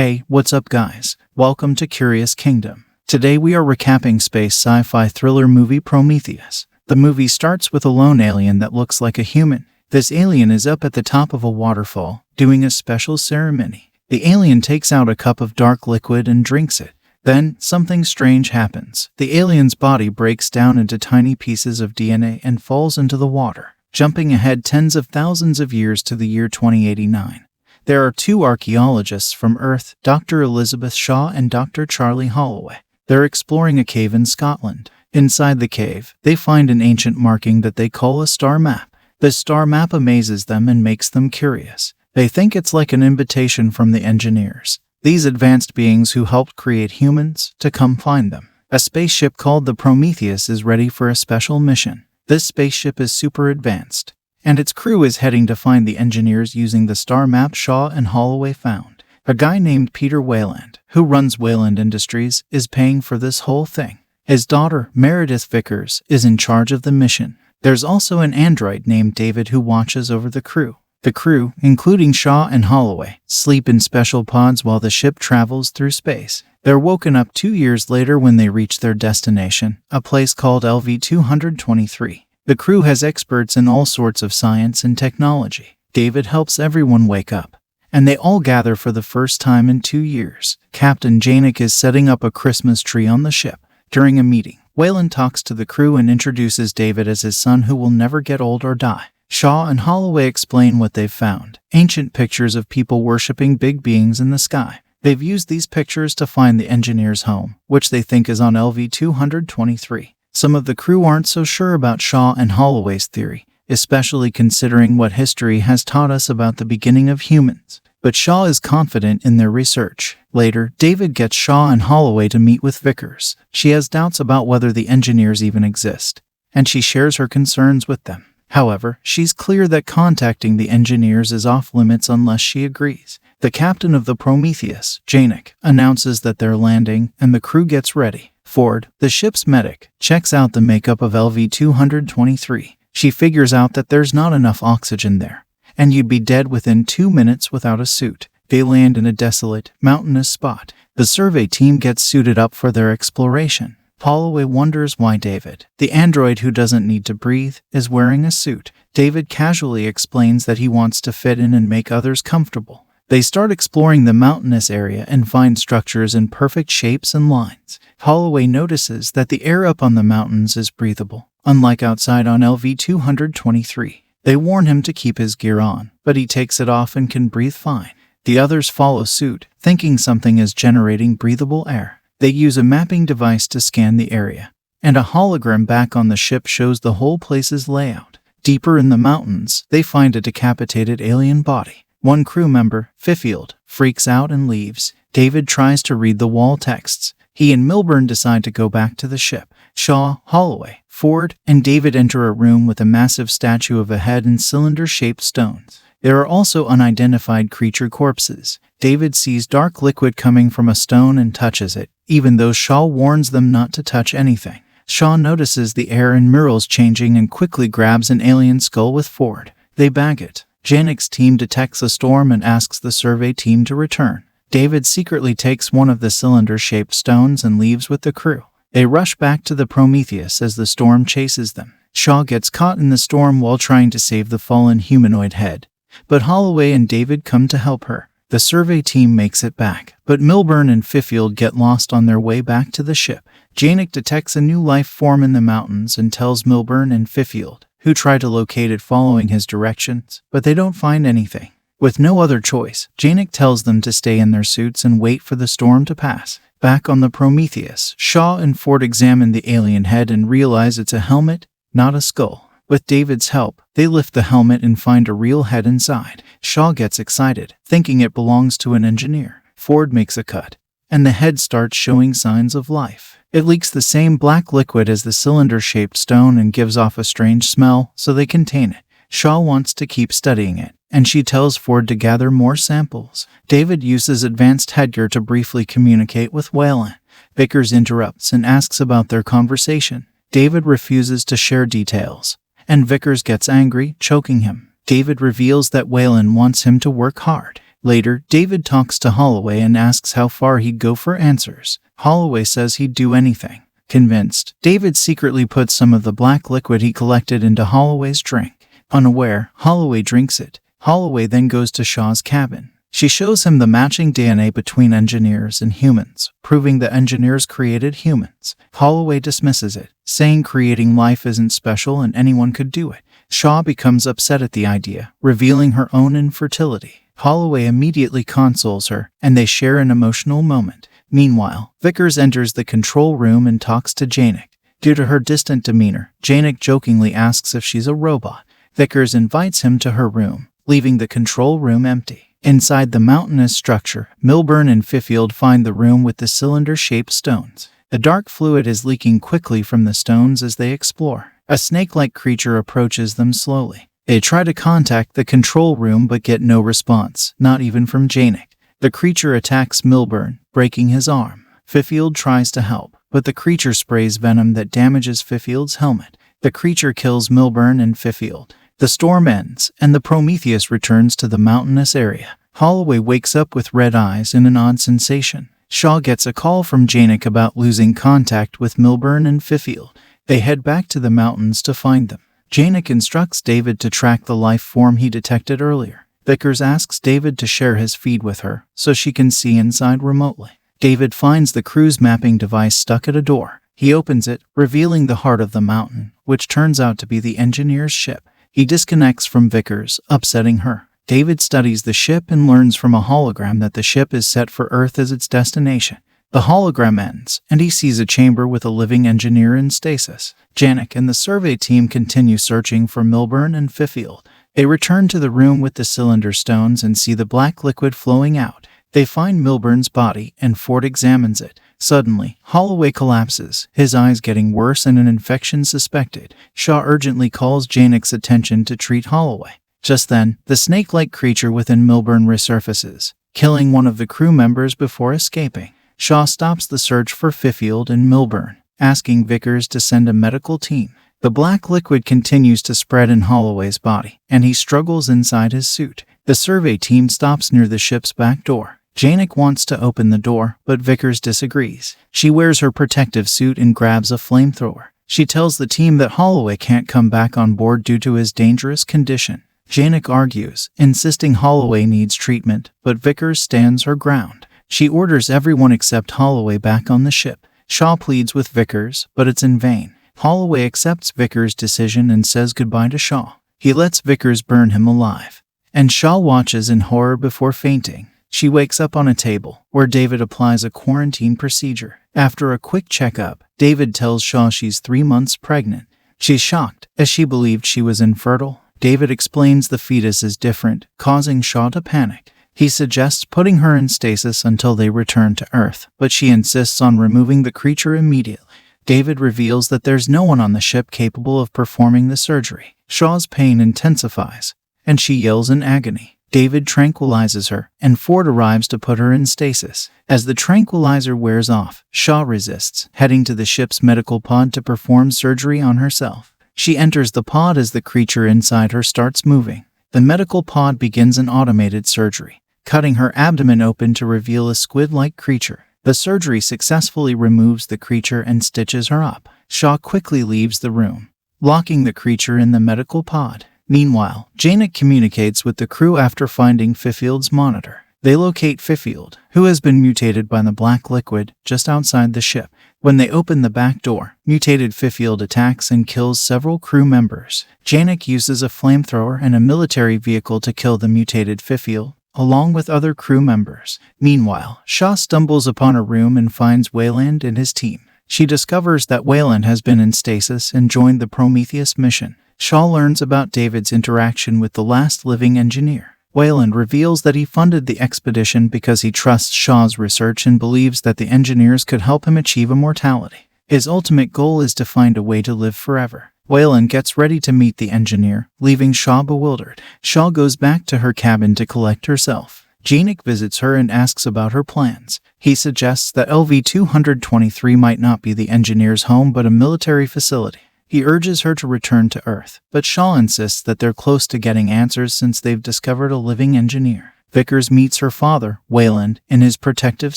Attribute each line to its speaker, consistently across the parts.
Speaker 1: Hey, what's up guys? Welcome to Curious Kingdom. Today we are recapping space sci-fi thriller movie Prometheus. The movie starts with a lone alien that looks like a human. This alien is up at the top of a waterfall, doing a special ceremony. The alien takes out a cup of dark liquid and drinks it. Then, something strange happens. The alien's body breaks down into tiny pieces of DNA and falls into the water, jumping ahead tens of thousands of years to the year 2089. There are two archaeologists from Earth, Dr. Elizabeth Shaw and Dr. Charlie Holloway. They're exploring a cave in Scotland. Inside the cave, they find an ancient marking that they call a star map. This star map amazes them and makes them curious. They think it's like an invitation from the engineers, these advanced beings who helped create humans, to come find them. A spaceship called the Prometheus is ready for a special mission. This spaceship is super advanced, and its crew is heading to find the engineers using the star map Shaw and Holloway found. A guy named Peter Wayland, who runs Wayland Industries, is paying for this whole thing. His daughter, Meredith Vickers, is in charge of the mission. There's also an android named David who watches over the crew. The crew, including Shaw and Holloway, sleep in special pods while the ship travels through space. They're woken up 2 years later when they reach their destination, a place called LV-223. The crew has experts in all sorts of science and technology. David helps everyone wake up, and they all gather for the first time in 2 years. Captain Janik is setting up a Christmas tree on the ship. During a meeting, Wayland talks to the crew and introduces David as his son who will never get old or die. Shaw and Holloway explain what they've found: ancient pictures of people worshipping big beings in the sky. They've used these pictures to find the engineer's home, which they think is on LV-223. Some of the crew aren't so sure about Shaw and Holloway's theory, especially considering what history has taught us about the beginning of humans. But Shaw is confident in their research. Later, David gets Shaw and Holloway to meet with Vickers. She has doubts about whether the engineers even exist, and she shares her concerns with them. However, she's clear that contacting the engineers is off limits unless she agrees. The captain of the Prometheus, Janik, announces that they're landing, and the crew gets ready. Ford, the ship's medic, checks out the makeup of LV-223. She figures out that there's not enough oxygen there, and you'd be dead within 2 minutes without a suit. They land in a desolate, mountainous spot. The survey team gets suited up for their exploration. Holloway wonders why David, the android who doesn't need to breathe, is wearing a suit. David casually explains that he wants to fit in and make others comfortable. They start exploring the mountainous area and find structures in perfect shapes and lines. Holloway notices that the air up on the mountains is breathable, unlike outside on LV-223. They warn him to keep his gear on, but he takes it off and can breathe fine. The others follow suit, thinking something is generating breathable air. They use a mapping device to scan the area, and a hologram back on the ship shows the whole place's layout. Deeper in the mountains, they find a decapitated alien body. One crew member, Fifield, freaks out and leaves. David tries to read the wall texts. He and Milburn decide to go back to the ship. Shaw, Holloway, Ford, and David enter a room with a massive statue of a head and cylinder-shaped stones. There are also unidentified creature corpses. David sees dark liquid coming from a stone and touches it, even though Shaw warns them not to touch anything. Shaw notices the air and murals changing and quickly grabs an alien skull with Ford. They bag it. Janik's team detects a storm and asks the survey team to return. David secretly takes one of the cylinder-shaped stones and leaves with the crew. They rush back to the Prometheus as the storm chases them. Shaw gets caught in the storm while trying to save the fallen humanoid head, but Holloway and David come to help her. The survey team makes it back, but Milburn and Fifield get lost on their way back to the ship. Janik detects a new life form in the mountains and tells Milburn and Fifield, who try to locate it following his directions, but they don't find anything. With no other choice, Janik tells them to stay in their suits and wait for the storm to pass. Back on the Prometheus, Shaw and Ford examine the alien head and realize it's a helmet, not a skull. With David's help, they lift the helmet and find a real head inside. Shaw gets excited, thinking it belongs to an engineer. Ford makes a cut, and the head starts showing signs of life. It leaks the same black liquid as the cylinder-shaped stone and gives off a strange smell, so they contain it. Shaw wants to keep studying it, and she tells Ford to gather more samples. David uses advanced headgear to briefly communicate with Wayland. Vickers interrupts and asks about their conversation. David refuses to share details, and Vickers gets angry, choking him. David reveals that Wayland wants him to work hard. Later, David talks to Holloway and asks how far he'd go for answers. Holloway says he'd do anything. Convinced, David secretly puts some of the black liquid he collected into Holloway's drink. Unaware, Holloway drinks it. Holloway then goes to Shaw's cabin. She shows him the matching DNA between engineers and humans, proving that engineers created humans. Holloway dismisses it, saying creating life isn't special and anyone could do it. Shaw becomes upset at the idea, revealing her own infertility. Holloway immediately consoles her, and they share an emotional moment. Meanwhile, Vickers enters the control room and talks to Janek. Due to her distant demeanor, Janek jokingly asks if she's a robot. Vickers invites him to her room, leaving the control room empty. Inside the mountainous structure, Milburn and Fifield find the room with the cylinder-shaped stones. A dark fluid is leaking quickly from the stones as they explore. A snake-like creature approaches them slowly. They try to contact the control room but get no response, not even from Janek. The creature attacks Milburn, breaking his arm. Fifield tries to help, but the creature sprays venom that damages Fifield's helmet. The creature kills Milburn and Fifield. The storm ends, and the Prometheus returns to the mountainous area. Holloway wakes up with red eyes and an odd sensation. Shaw gets a call from Janek about losing contact with Milburn and Fifield. They head back to the mountains to find them. Janek instructs David to track the life form he detected earlier. Vickers asks David to share his feed with her, so she can see inside remotely. David finds the crew's mapping device stuck at a door. He opens it, revealing the heart of the mountain, which turns out to be the engineer's ship. He disconnects from Vickers, upsetting her. David studies the ship and learns from a hologram that the ship is set for Earth as its destination. The hologram ends, and he sees a chamber with a living engineer in stasis. Janek and the survey team continue searching for Milburn and Fifield. They return to the room with the cylinder stones and see the black liquid flowing out. They find Milburn's body, and Ford examines it. Suddenly, Holloway collapses, his eyes getting worse and an infection suspected. Shaw urgently calls Janek's attention to treat Holloway. Just then, the snake-like creature within Milburn resurfaces, killing one of the crew members before escaping. Shaw stops the search for Fifield and Milburn, asking Vickers to send a medical team. The black liquid continues to spread in Holloway's body, and he struggles inside his suit. The survey team stops near the ship's back door. Janek wants to open the door, but Vickers disagrees. She wears her protective suit and grabs a flamethrower. She tells the team that Holloway can't come back on board due to his dangerous condition. Janek argues, insisting Holloway needs treatment, but Vickers stands her ground. She orders everyone except Holloway back on the ship. Shaw pleads with Vickers, but it's in vain. Holloway accepts Vickers' decision and says goodbye to Shaw. He lets Vickers burn him alive, and Shaw watches in horror before fainting. She wakes up on a table, where David applies a quarantine procedure. After a quick checkup, David tells Shaw she's 3 months pregnant. She's shocked, as she believed she was infertile. David explains the fetus is different, causing Shaw to panic. He suggests putting her in stasis until they return to Earth, but she insists on removing the creature immediately. David reveals that there's no one on the ship capable of performing the surgery. Shaw's pain intensifies, and she yells in agony. David tranquilizes her, and Ford arrives to put her in stasis. As the tranquilizer wears off, Shaw resists, heading to the ship's medical pod to perform surgery on herself. She enters the pod as the creature inside her starts moving. The medical pod begins an automated surgery, cutting her abdomen open to reveal a squid-like creature. The surgery successfully removes the creature and stitches her up. Shaw quickly leaves the room, locking the creature in the medical pod. Meanwhile, Janek communicates with the crew after finding Fifield's monitor. They locate Fifield, who has been mutated by the black liquid, just outside the ship. When they open the back door, mutated Fifield attacks and kills several crew members. Janek uses a flamethrower and a military vehicle to kill the mutated Fifield, along with other crew members. Meanwhile, Shaw stumbles upon a room and finds Wayland and his team. She discovers that Wayland has been in stasis and joined the Prometheus mission. Shaw learns about David's interaction with the last living engineer. Wayland reveals that he funded the expedition because he trusts Shaw's research and believes that the engineers could help him achieve immortality. His ultimate goal is to find a way to live forever. Wayland gets ready to meet the engineer, leaving Shaw bewildered. Shaw goes back to her cabin to collect herself. Janek visits her and asks about her plans. He suggests that LV-223 might not be the engineer's home but a military facility. He urges her to return to Earth, but Shaw insists that they're close to getting answers since they've discovered a living engineer. Vickers meets her father, Wayland, in his protective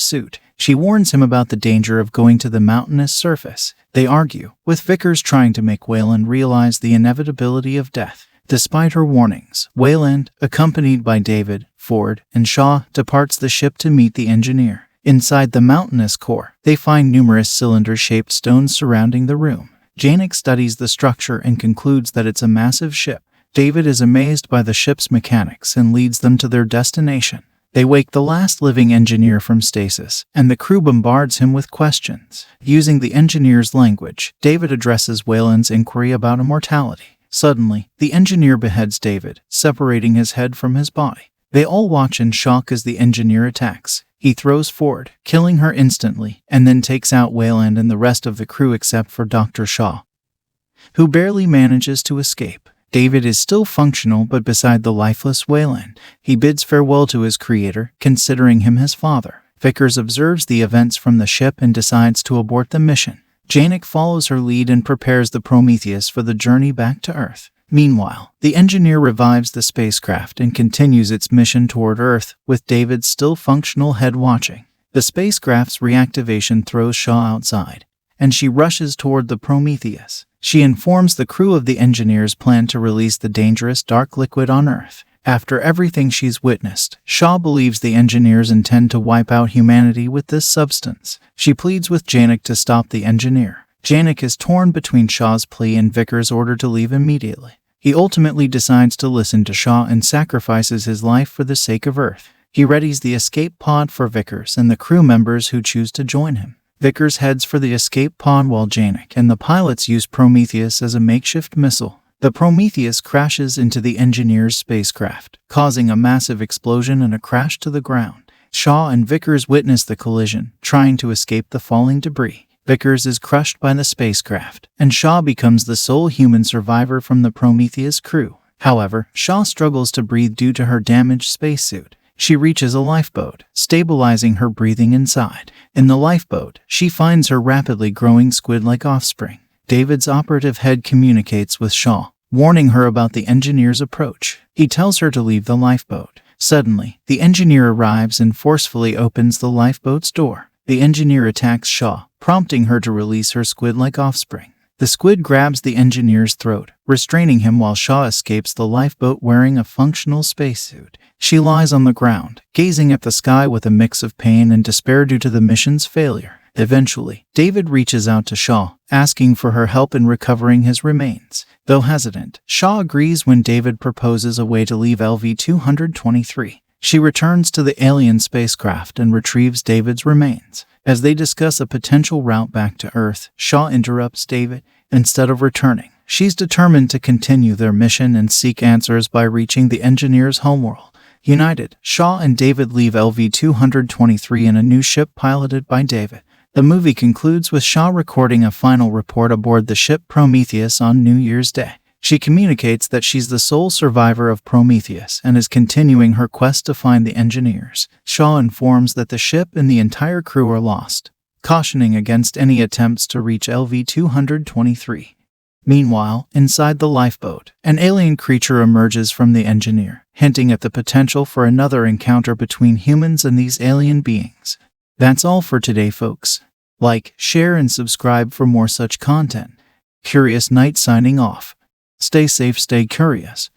Speaker 1: suit. She warns him about the danger of going to the mountainous surface. They argue, with Vickers trying to make Wayland realize the inevitability of death. Despite her warnings, Wayland, accompanied by David, Ford, and Shaw, departs the ship to meet the engineer. Inside the mountainous core, they find numerous cylinder-shaped stones surrounding the room. Janek studies the structure and concludes that it's a massive ship. David is amazed by the ship's mechanics and leads them to their destination. They wake the last living engineer from stasis, and the crew bombards him with questions. Using the engineer's language, David addresses Wayland's inquiry about immortality. Suddenly, the engineer beheads David, separating his head from his body. They all watch in shock as the engineer attacks. He throws Ford, killing her instantly, and then takes out Wayland and the rest of the crew except for Dr. Shaw, who barely manages to escape. David is still functional but beside the lifeless Wayland. He bids farewell to his creator, considering him his father. Vickers observes the events from the ship and decides to abort the mission. Janek follows her lead and prepares the Prometheus for the journey back to Earth. Meanwhile, the engineer revives the spacecraft and continues its mission toward Earth, with David's still functional head watching. The spacecraft's reactivation throws Shaw outside, and she rushes toward the Prometheus. She informs the crew of the engineer's plan to release the dangerous dark liquid on Earth. After everything she's witnessed, Shaw believes the engineers intend to wipe out humanity with this substance. She pleads with Janek to stop the engineer. Janek is torn between Shaw's plea and Vickers' order to leave immediately. He ultimately decides to listen to Shaw and sacrifices his life for the sake of Earth. He readies the escape pod for Vickers and the crew members who choose to join him. Vickers heads for the escape pod while Janek and the pilots use Prometheus as a makeshift missile. The Prometheus crashes into the engineer's spacecraft, causing a massive explosion and a crash to the ground. Shaw and Vickers witness the collision, trying to escape the falling debris. Vickers is crushed by the spacecraft, and Shaw becomes the sole human survivor from the Prometheus crew. However, Shaw struggles to breathe due to her damaged spacesuit. She reaches a lifeboat, stabilizing her breathing inside. In the lifeboat, she finds her rapidly growing squid-like offspring. David's operative head communicates with Shaw, warning her about the engineer's approach. He tells her to leave the lifeboat. Suddenly, the engineer arrives and forcefully opens the lifeboat's door. The engineer attacks Shaw, prompting her to release her squid-like offspring. The squid grabs the engineer's throat, restraining him while Shaw escapes the lifeboat wearing a functional spacesuit. She lies on the ground, gazing at the sky with a mix of pain and despair due to the mission's failure. Eventually, David reaches out to Shaw, asking for her help in recovering his remains. Though hesitant, Shaw agrees when David proposes a way to leave LV-223. She returns to the alien spacecraft and retrieves David's remains. As they discuss a potential route back to Earth, Shaw interrupts David. Instead of returning, she's determined to continue their mission and seek answers by reaching the engineer's homeworld. United, Shaw and David leave LV-223 in a new ship piloted by David. The movie concludes with Shaw recording a final report aboard the ship Prometheus on New Year's Day. She communicates that she's the sole survivor of Prometheus and is continuing her quest to find the engineers. Shaw informs that the ship and the entire crew are lost, cautioning against any attempts to reach LV-223. Meanwhile, inside the lifeboat, an alien creature emerges from the engineer, hinting at the potential for another encounter between humans and these alien beings. That's all for today, folks. Like, share, and subscribe for more such content. Curious Knight signing off. Stay safe, stay curious.